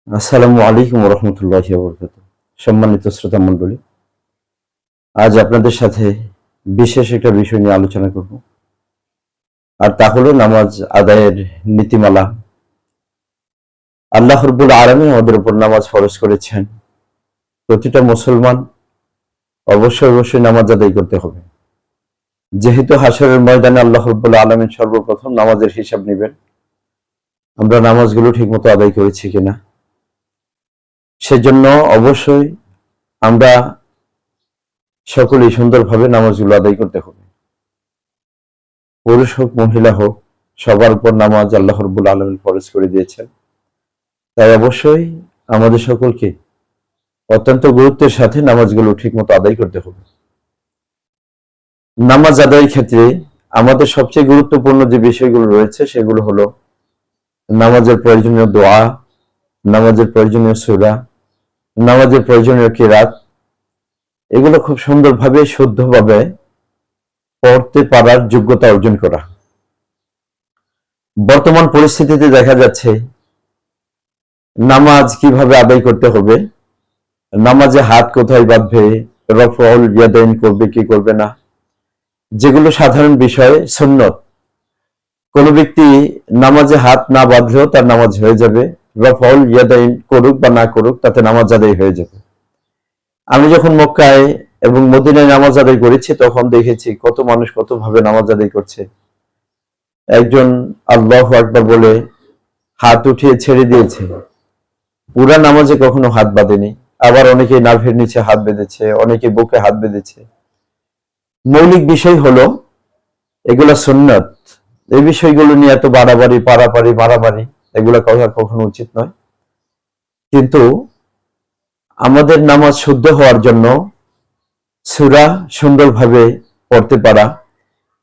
আসসালামু আলাইকুম রহমতুল্লাহি ওয়া বারাকাতুহু। সম্মানিত শ্রোতা মণ্ডলী, আজ আপনাদের সাথে বিশেষ একটা বিষয় নিয়ে আলোচনা করব, আর তা হলো নামাজ আদায়ের নীতিমালা। আল্লাহ রাব্বুল আলামিন আমাদের উপর নামাজ ফরজ করেছেন। প্রতিটা মুসলমান অবশ্যই নামাজ আদায় করতে হবে। যেহেতু হাশরের ময়দানে আল্লাহ রাব্বুল আলামিন সর্বপ্রথম নামাজের হিসাব নেবেন, আমরা নামাজগুলো ঠিকমতো আদায় করেছি কিনা, সেজন্য অবশ্যই আমরা সকলেই সুন্দরভাবে নামাজগুলো আদায় করতে হবে। পুরুষ হোক মহিলা হোক, সবার উপর নামাজ আল্লাহ রাব্বুল আলামিন ফরজ করে দিয়েছেন। তাই অবশ্যই আমাদের সকলকে অত্যন্ত গুরুত্বের সাথে নামাজগুলো ঠিকমতো আদায় করতে হবে। নামাজ আদায়ের ক্ষেত্রে আমাদের সবচেয়ে গুরুত্বপূর্ণ যে বিষয়গুলো রয়েছে সেগুলো হলো নামাজের প্রয়োজনীয় দোয়া, নামাজের প্রয়োজনীয় সূরা, নামাজের প্রয়োজনীয় কিরাত। এগুলো খুব সুন্দরভাবে শুদ্ধভাবে পড়তে পারার যোগ্যতা অর্জন করা। বর্তমান পরিস্থিতিতে দেখা যাচ্ছে নামাজ কিভাবে আদায় করতে হবে, নামাজে হাত কোথায় বাঁধবে, রফউল ইয়াদাইন করবে কি করবে না, যেগুলো সাধারণ বিষয় সুন্নত। কোন ব্যক্তি নামাজে হাত না বাঁধলেও তার নামাজ হয়ে যাবে, রফউল ইয়াদাইন করুক বা না করুক তাতে নামাজ আদায় হয়ে যাবে। আমি যখন মক্কায় এবং মদিনায় নামাজ আদায় করেছি তখন দেখেছি কত মানুষ কত ভাবে নামাজ আদায় করছে। একজন আল্লাহু আকবার বলে হাত উঠিয়ে ছেড়ে দিয়েছে, পুরা নামাজে কখনো হাত বাঁধেনি। আবার অনেকে নাভির নিচে হাত বেঁধেছে, অনেকে বুকে হাত বেঁধেছে। মৌলিক বিষয় হলো এগুলা সুন্নত। এই বিষয়গুলো নিয়ে এত বাড়াবাড়ি পারাপারি মারামারি এগুলা কথা কখনো উচিত নয়। কিন্তু আমাদের নামাজ শুদ্ধ হওয়ার জন্য সূরা সুন্দরভাবে পড়তে পারা,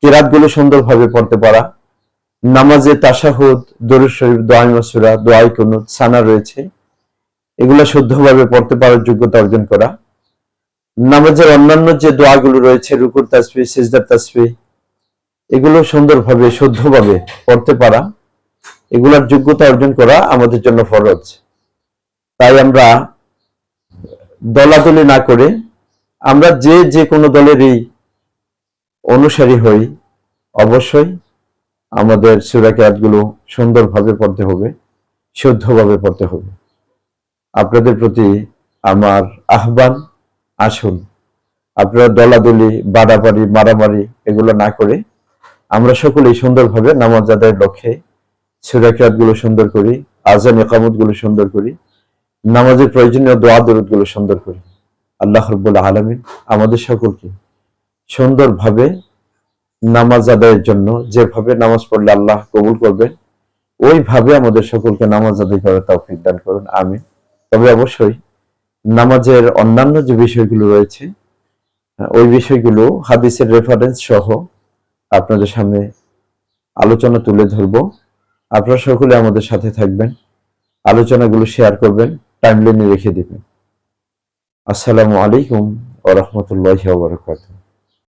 কিরাতগুলো সুন্দরভাবে পড়তে পারা, নামাজে তাশাহুদ, দরুদ শরীফ, দোয়া মাসুরা, দোয়া কুনুত, সানা রয়েছে, এগুলো শুদ্ধভাবে পড়তে পারার যোগ্যতা অর্জন করা। নামাজের অন্যান্য যে দোয়াগুলো রয়েছে, রুকুর তাসবিহ, সিজদার তাসবিহ, এগুলো সুন্দরভাবে শুদ্ধভাবে পড়তে পারা, এগুলোর যোগ্যতা অর্জন করা আমাদের জন্য ফরজ। তাই আমরা দলাদলি না করে আমরা যে কোনো দলেরই অনুসারী হই, অবশ্যই আমাদের সূরা কিরাতগুলো সুন্দরভাবে পড়তে হবে, শুদ্ধভাবে পড়তে হবে। আপনাদের প্রতি আমার আহ্বান, আসুন আপনারা দলাদলি বাড়াবাড়ি মারামারি এগুলো না করে আমরা সকলেই সুন্দরভাবে নামাজ আদায়ের লক্ষ্যে সূরা কিরাতগুলো সুন্দর করি, আযান ইকামতগুলো সুন্দর করি, নামাজের প্রয়োজনীয় দোয়া দরুদগুলো সুন্দর করি। আল্লাহ রাব্বুল আলামিন আমাদের সকলকে সুন্দরভাবে নামাজ আদায়ের জন্য, যেভাবে নামাজ পড়লে আল্লাহ কবুল করবেন ওইভাবে আমাদের সকলকে নামাজ আদায় করার তৌফিক দান করুন, আমিন। তবে অবশ্যই নামাজের অন্যান্য যে বিষয়গুলো রয়েছে ওই বিষয়গুলো হাদিসের রেফারেন্স সহ আপনাদের সামনে আলোচনা তুলে ধরব। আপনারা সকলে আমাদের সাথে থাকবেন, আলোচনাগুলো শেয়ার করবেন, টাইমলাইনে রেখে দিবেন। আসসালামু আলাইকুম ওয়া রাহমাতুল্লাহি ওয়া বারাকাতুহু।